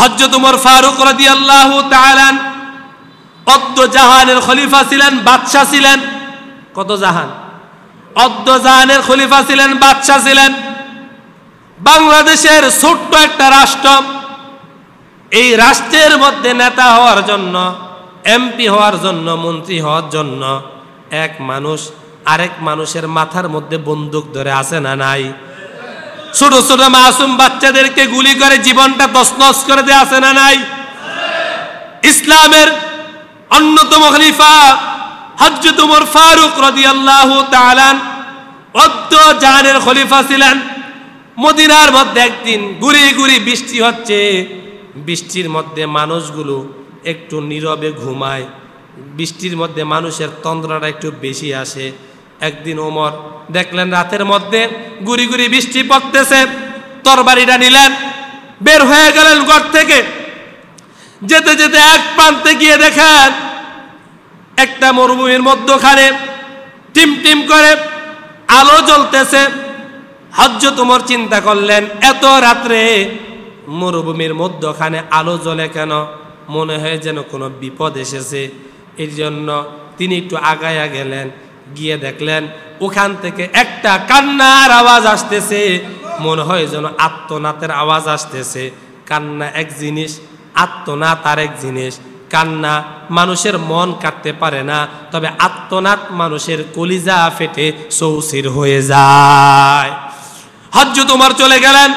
হযরত ওমর ফারুক রাদিয়াল্লাহু তাআলা অদ্দ জাহানের খলিফা ছিলেন, বাদশা ছিলেন। কত জাহান? অদ্দ জাহানের খলিফা ছিলেন, বাদশা ছিলেন। বাংলাদেশের ছোট্ট একটা রাষ্ট্র, এই রাষ্ট্রের মধ্যে নেতা হওয়ার জন্য, এমপি হওয়ার জন্য, মন্ত্রী হওয়ার জন্য এক মানুষ আরেক মানুষের মাথার মধ্যে বন্দুক ধরে আছে না নাই? ছোট ছোট মাসুম বাচ্চাদেরকে গুলি করে জীবনটা তছনছ করে দেয়া আছে না নাই? ইসলামের অন্যতম খলিফা হযরত ওমর ফারুক রাদিয়াল্লাহু তাআলা অদ্দ জাহানের খলিফা ছিলেন। মদিনার মধ্যে একদিন গুড়ি গুড়ি বৃষ্টি হচ্ছে, বৃষ্টির মধ্যে মানুষগুলো একটু নীরবে ঘুমায়, বৃষ্টির মধ্যে মানুষের তন্দ্রাটা একটু বেশি আসে। একদিন ওমর দেখলেন রাতের মধ্যে গুড়ি গুড়ি বৃষ্টি পড়তেছে, তরবারিটা নিলেন, বের হয়ে গেলেন ঘর থেকে। যেতে যেতে এক প্রান্তে গিয়ে দেখেন একটা মরুভূমির মধ্যখানে টিম টিম করে আলো জ্বলতেছে। হযরত ওমর চিন্তা করলেন, এত রাত্রে মরুভূমির মধ্যখানে আলো জ্বলে কেন? মনে হয় যেন কোনো বিপদ এসেছে। এর জন্য তিনি একটু আগায়া গেলেন, গিয়ে দেখলেন ওখান থেকে একটা কান্নার আওয়াজ আসতেছে। মনে হয় যেন আত্মনাথের আওয়াজ আসতেছে। কান্না এক জিনিস, আত্মনাথ আর এক জিনিস। কান্না মানুষের মন কাটতে পারে না, তবে আত্মনাথ মানুষের কলিজা ফেটে চৌচির হয়ে যায়। হযরত ওমর চলে গেলেন,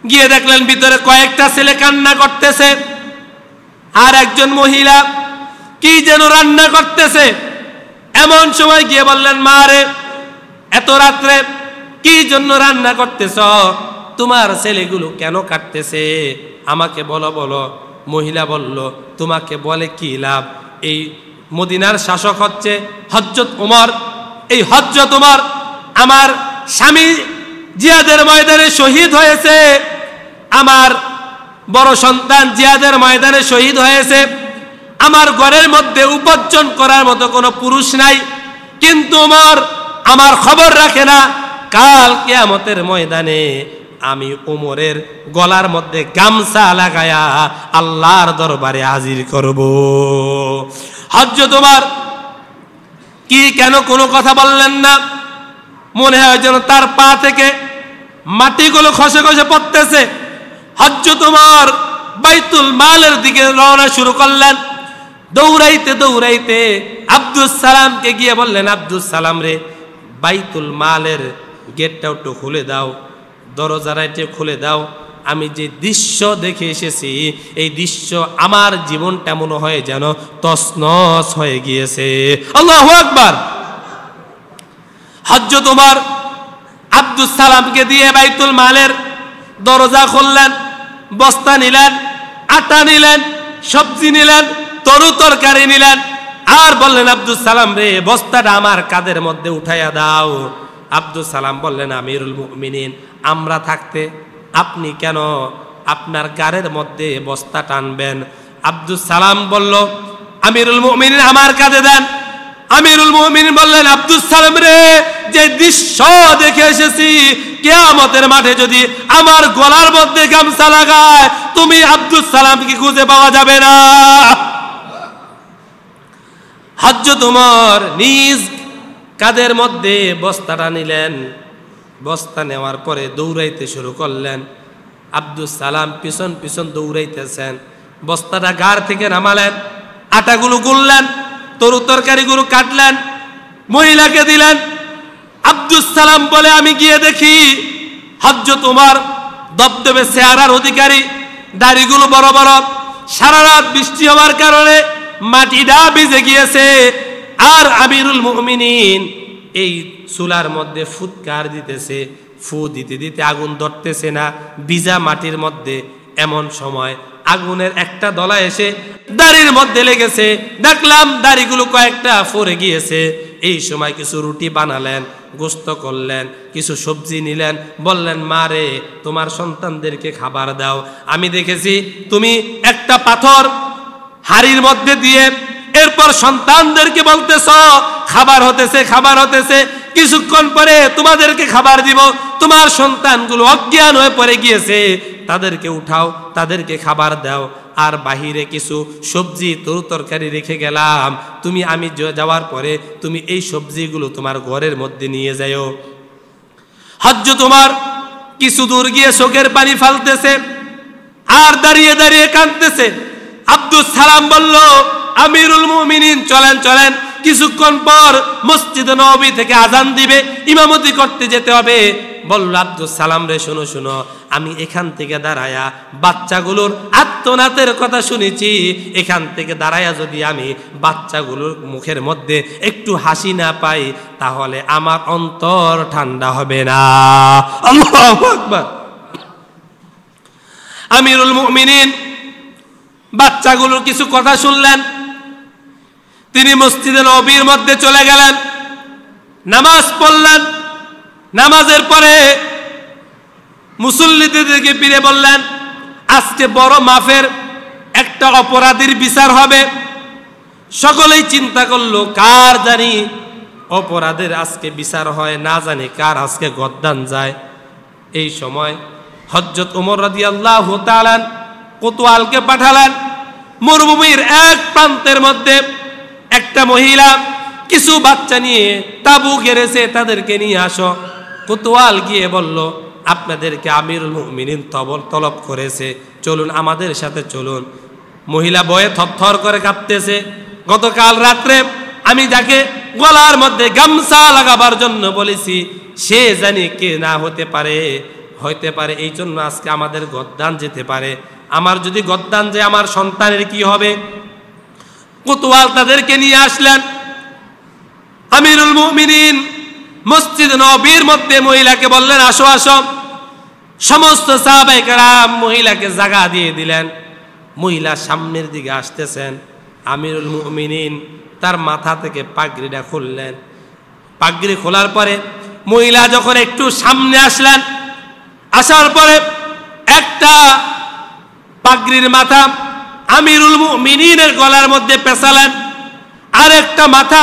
গিয়ে দেখলেন ভিতরে কয়েকটা ছেলে কান্না করতেছে, আর একজন মহিলা কি যেন রান্না করতেছে। এমন সময় গিয়ে বললেন, মা রে, এত রাত্রে কি জন্য রান্না করতেছ? তোমার ছেলেগুলো কেন কাটতেছে? আমাকে বলো বলো। মহিলা বলল, তোমাকে বলে কি লাভ? এই মদিনার শাসক হচ্ছে হযরত ওমর। এই হযরত ওমর আমার স্বামী জিহাদের ময়দানে শহীদ হয়েছে, আমার বড় সন্তান জিহাদের ময়দানে শহীদ হয়েছে। আমার ঘরের মধ্যে উপার্জন করার মতো কোনো পুরুষ নাই, কিন্তু ওমর আমার খবর রাখে না। কাল কিয়ামতের ময়দানে আমি ওমরের গলার মধ্যে গামছা লাগায়া আল্লাহর দরবারে হাজির করব। হযরত ওমর কি কেন কোনো কথা বললেন না? মনে হয় যেন তার পা থেকে মাটিগুলো খসে খসে পড়তেছে। হযরত ওমর বাইতুল মালের দিকে রওনা শুরু করলেন। দৌড়াইতে দৌড়াইতে আব্দুস সালামকে গিয়ে বললেন, আব্দুস সালাম রে, বাইতুল মালের গেটটা একটু খুলে দাও, দরজাটা একটু খুলে দাও। আমি যে দৃশ্য দেখে এসেছি, এই দৃশ্য আমার জীবনটা মনে হয় যেন তছনছ হয়ে গিয়েছে। আল্লাহু আকবার। হযরত ওমর আব্দুস সালামকে দিয়ে বাইতুল মালের দরজা খুললেন, বস্তা নিলেন, আটা নিলেন, সবজি নিলেন, তরু তরকারি নিলেন, আর বললেন, আব্দুস সালাম রে, বস্তাটা আমার কাঁধের মধ্যে উঠাইয়া দাও। আব্দুস সালাম বললেন, আমিরুল মুমিনিন, আমরা থাকতে আপনি কেন আপনার গাড়ির মধ্যে বস্তা টানবেন? আব্দুস সালাম বলল, আমিরুল মুমিনিন আমার কাঁধে দেন। আমিরুল মুমিনিন বললেন, আব্দুস সালাম রে, যে দৃশ্য দেখে এসেছি, কিয়ামতের মাঠে যদি আমার গলার মধ্যে গামছা লাগায়, তুমি আব্দুস সালামকে খুঁজে পাওয়া যাবে না। হযরত ওমর নিজ কাঁধের মধ্যে বস্তাটা নিলেন। বস্তা নেওয়ার পরে দৌড়াইতে শুরু করলেন। আব্দুস সালাম পিছন পিছন দৌড়াইতেছেন। বস্তাটা গাড় থেকে নামালেন, আটাগুলো গুললেন, তরু তরকারিগুলো কাটলেন, মহিলাকে দিলেন। আব্দুস সালাম বলে, আমি গিয়ে দেখি হযরত ওমর দবদবে চেহারার অধিকারী, দাড়িগুলো বড় বড়। সারা রাত বৃষ্টি হওয়ার কারণে মাটিটা ভিজে গিয়েছে, আর আমিরুল মুমিনিন এই চুলার মধ্যে ফুৎকার দিতেছে। ফু দিতে দিতে আগুন ধরতেছে না, ভিজা মাটির মধ্যে। এমন সময় আগুনের একটা দলা এসে দাড়ির মধ্যে লেগেছে। দেখলাম দাড়িগুলো কয়েকটা পড়ে গিয়েছে। এই সময় কিছু রুটি বানালেন, গোস্ত করলেন, কিছু সবজি নিলেন, বললেন, মা রে, তোমার সন্তানদেরকে খাবার দাও। আমি দেখেছি তুমি একটা পাথর হাড়ির মধ্যে দিয়ে এরপর সন্তানদেরকে বলতেছ খাবার হতেছে, খাবার হতেছে, কিছুক্ষণ পরে তোমাদেরকে খাবার দিব। তোমার সন্তানগুলো অজ্ঞান হয়ে পড়ে গিয়েছে, তাদেরকে উঠাও, তাদেরকে খাবার দাও, আর বাহিরে কিছু সবজি তরকারি রেখে গেলাম, তুমি আমি যাওয়ার পরে তুমি এই সবজিগুলো তোমার ঘরের মধ্যে নিয়ে যাও। হযরত ওমর কিছু দূর গিয়ে চোখের পানি ফেলতেছে আর দাঁড়িয়ে দাঁড়িয়ে কাঁদতেছে। আব্দুস সালাম বলল, আমিরুল মুমিনিন চলেন চলেন, কিছুক্ষণ পর মসজিদে নববী থেকে আজান দিবে, ইমামতি করতে যেতে হবে। বলল আব্দুস সালাম রে, শোনো শোনো, আমি এখান থেকে দাঁড়ায়া বাচ্চাগুলোর আত্মনাতের কথা শুনেছি, এখান থেকে দাঁড়ায়া যদি আমি বাচ্চাগুলোর মুখের মধ্যে একটু হাসি না পাই, তাহলে আমার অন্তর ঠান্ডা হবে না। আল্লাহু আকবার। আমিরুল মুমিনিন বাচ্চাগুলোর কিছু কথা শুনলেন, তিনি মসজিদে নববীর মধ্যে চলে গেলেন, নামাজ পড়লেন। নামাজের পরে মুসল্লিদেরকে ফিরে বললেন, আজকে বড় মাফের একটা অপরাধীর বিচার হবে। সকলেই চিন্তা করলো, কার জানি অপরাধের আজকে বিচার হয়, না জানি কার আজকে গদ্দান যায়। এই সময় হযরত ওমর রাদিয়াল্লাহু তাআলা কোতোয়ালকে পাঠালেন। মরুভূমির এক প্রান্তের মধ্যে একটা মহিলা কিছু বাচ্চা নিয়ে তাবু গেড়েছে, তাদেরকে নিয়ে আসো। কোতোয়াল গিয়ে বলল, আপনাদেরকে আমিরুল মুমিনিন তলব করেছে, চলুন আমাদের সাথে চলুন। মহিলা ভয়ে থরথর করে কাঁপতেছে। গতকাল রাত্রে আমি যাকে গলার মধ্যে গামছা লাগাবার জন্য বলেছি, সে জানি কে না হতে পারে, হইতে পারে এই জন্য আজকে আমাদের গদ্দান যেতে পারে। আমার যদি গদ্দান যায় আমার সন্তানের কি হবে? কোতোয়াল তাদেরকে নিয়ে আসলেন। আমিরুল মুমিনিন মসজিদ নববীর মধ্যে মহিলাকে বললেন, আসো আসো। সমস্ত সাহাবায়ে কেরাম মহিলাকে জায়গা দিয়ে দিলেন। মহিলা সামনের দিকে আসতেছেন। আমিরুল মুমিনিন তার মাথা থেকে পাগড়িটা খুললেন। পাগড়ি খোলার পরে মহিলা যখন একটু সামনে আসলেন, আসার পরে একটা পাগড়ির মাথা আমিরুল মুমিনিনের গলার মধ্যে পেঁচালেন, আর একটা মাথা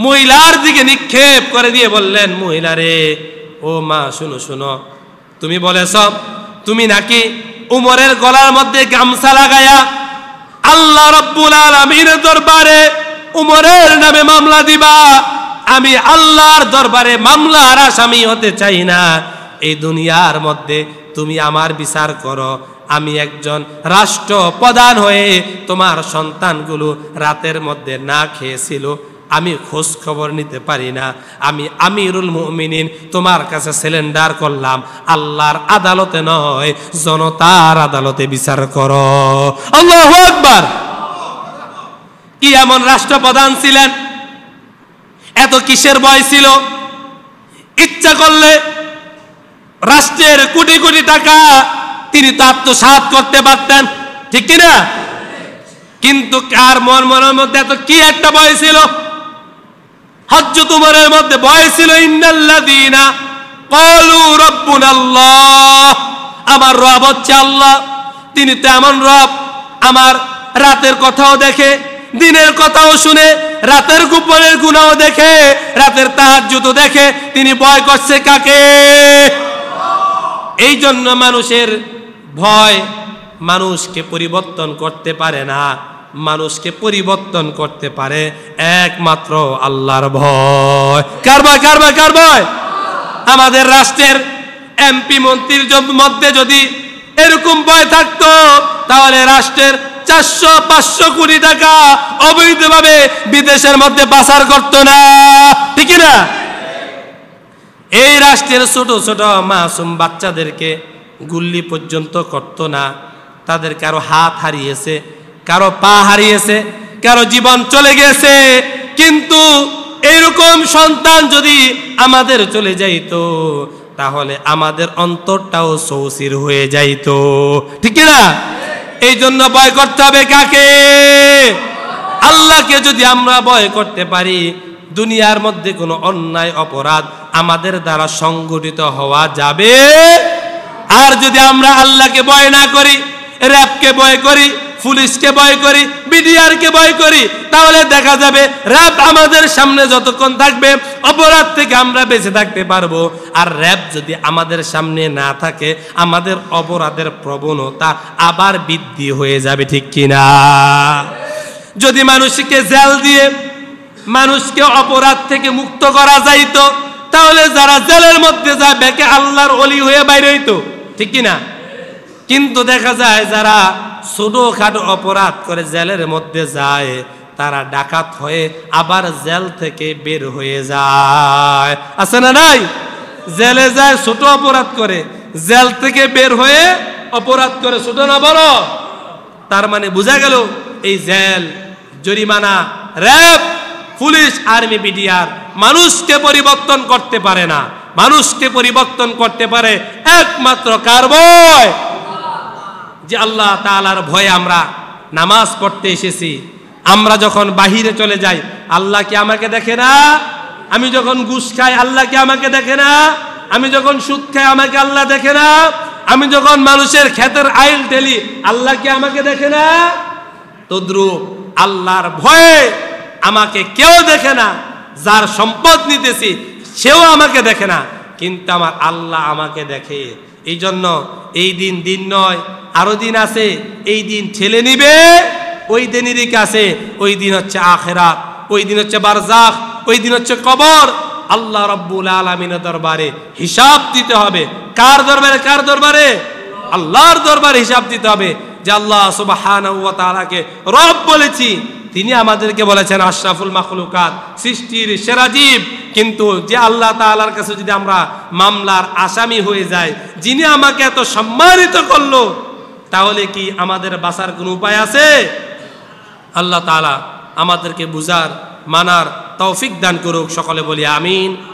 মহিলার দিকে নিক্ষেপ করে দিয়ে বললেন, মহিলা রে, ও মা শুনো শুনো, তুমি বলেছ তুমি নাকি উমরের গলার মধ্যে গামছা লাগায়া আল্লাহ রাব্বুল আলামিনের দরবারে উমরের নামে মামলা দিবা। আমি আল্লাহর দরবারে মামলার আসামি হতে চাই না। এই দুনিয়ার মধ্যে তুমি আমার বিচার করো। আমি একজন রাষ্ট্রপ্রধান হয়ে তোমার সন্তানগুলো রাতের মধ্যে না খেয়েছিল, আমি খোঁজ খবর নিতে পারি না। আমি আমিরুল মুমিনিন তোমার কাছে সিলিন্ডার করলাম, আল্লাহর আদালতে নয়, জনতার আদালতে বিচার করো। আল্লাহু আকবার। কি এমন রাষ্ট্রপ্রধান ছিলেন? এত কিসের ভয় ছিল? ইচ্ছা করলে রাষ্ট্রের কোটি কোটি টাকা তিনি তো আত্মসাৎ করতে পারতেন, ঠিক কিনা? কিন্তু কার মনের মধ্যে এত কি একটা ভয় ছিল? হযরত উমরের মধ্যে ভয় ছিল, ইন্নাল্লাযীনা ক্বালু রাব্বুনাল্লাহ, আমার রব হচ্ছে আল্লাহ। তিনি তো এমন রব, আমার রাতের কথাও দেখে, দিনের কথাও শুনে, রাতের গোপনের গুনাহও দেখে, রাতের তাহাজ্জুদও দেখে। তিনি ভয় করছে কাকে? এই জন্য মানুষের ভয় মানুষকে পরিবর্তন করতে পারে না। মানুষকে পরিবর্তন করতে পারে একমাত্র আল্লাহর ভয়। কার ভয়? কার ভয়? কার ভয়? আমাদের রাষ্ট্রের এমপি মন্ত্রীর মধ্যে যদি এরকম ভয় থাকতো, তাহলে রাষ্ট্রের 400-500 কোটি টাকা অবৈধভাবে বিদেশের মধ্যে পাচার করতো না, ঠিক না? এই রাষ্ট্রের ছোট ছোট মাসুম বাচ্চাদেরকে গুল্লি পর্যন্ত করতো না। তাদের কারো হাত হারিয়েছে, কারো পা হারিয়েছে, কারো জীবন চলে গেছে। কিন্তু এরকম সন্তান যদি আমাদের চলে যাইতো, তাহলে আমাদের অন্তরটাও সৌসির হয়ে যাইতো, ঠিক না? এই জন্য ভয় করতে হবে কাকে? আল্লাহকে। যদি আমরা ভয় করতে পারি, দুনিয়ার মধ্যে কোনো অন্যায় অপরাধ আমাদের দ্বারা সংগঠিত হওয়া যাবে। আর যদি আমরা আল্লাহকে ভয় না করি, র‍্যাবকে ভয় করি, পুলিশকে ভয় করি, বিডিআরকে ভয় করি, তাহলে দেখা যাবে র‍্যাব আমাদের সামনে যতক্ষণ থাকবে অপরাধ থেকে আমরা বেঁচে থাকতে পারবো। আর র‍্যাব যদি আমাদের সামনে না থাকে, আমাদের অপরাধের প্রবণতা আবার বৃদ্ধি হয়ে যাবে, ঠিক কিনা? যদি মানুষকে জেল দিয়ে মানুষকে অপরাধ থেকে মুক্ত করা যাইতো, তাহলে যারা জেলের মধ্যে যায় বেকে আল্লাহর ওলি হয়ে বাইরে হইতো, ঠিক কিনা? কিন্তু দেখা যায় যারা ছোটখাটো অপরাধ করে জেলের মধ্যে যায়, তারা ডাকাত হয়ে আবার জেল থেকে বের হয়ে যায়। আছে না নাই? জেলে যায় ছোট অপরাধ করে, জেল থেকে বের হয়ে অপরাধ করে, ছোট না বড়? তার মানে বোঝা গেল এই জেল, জরিমানা, র‍্যাব, পুলিশ, আর্মি, বিডিআর মানুষকে পরিবর্তন করতে পারে না। মানুষকে পরিবর্তন করতে পারে একমাত্র কার ভয়? যে আল্লাহ তাআলার ভয়ে আমরা নামাজ পড়তে এসেছি। আমরা যখন বাহিরে চলে যাই, আল্লাহ কি আমাকে দেখে না? আমি যখন ঘুষ খাই, আল্লাহ কি আমাকে দেখে না? আমি যখন সুদ খাই, আমাকে আল্লাহ দেখে না? আমি যখন মানুষের ক্ষেতের আইল ঠেলি, আল্লাহ কি আমাকে দেখে না? তদ্রূপ আল্লাহর ভয়ে আমাকে কেউ দেখে না। যার সম্পদ নিতেছি সেও আমাকে দেখে না, কিন্তু আমার আল্লাহ আমাকে দেখে। এই জন্য এই দিন দিন নয়, আরো দিন আছে। এই দিন ঠেলে নিবে ওই দিনেরই কাছে। ওই দিন হচ্ছে আখিরাত, ওই দিন হচ্ছে বারজাখ, ওই দিন হচ্ছে কবর। আল্লাহ রাব্বুল আলামিনের দরবারে হিসাব দিতে হবে। কার দরবারে? কার দরবারে? আল্লাহর দরবারে হিসাব দিতে হবে। যে আল্লাহ সুবহানাহু ওয়া তাআলাকে রব বলেছি, তিনি আমাদেরকে বলেছেন আশরাফুল মাখলুকাত, সৃষ্টির সেরা জীব। কিন্তু যে আল্লাহ তাআলার কাছে যদি আমরা মামলার আসামি হয়ে যাই, যিনি আমাকে এত সম্মানিত করলো, তাহলে কি আমাদের বাঁচার কোনো উপায় আছে? আল্লাহ তাআলা আমাদেরকে বুঝার, মানার তৌফিক দান করুক। সকলে বলি আমিন।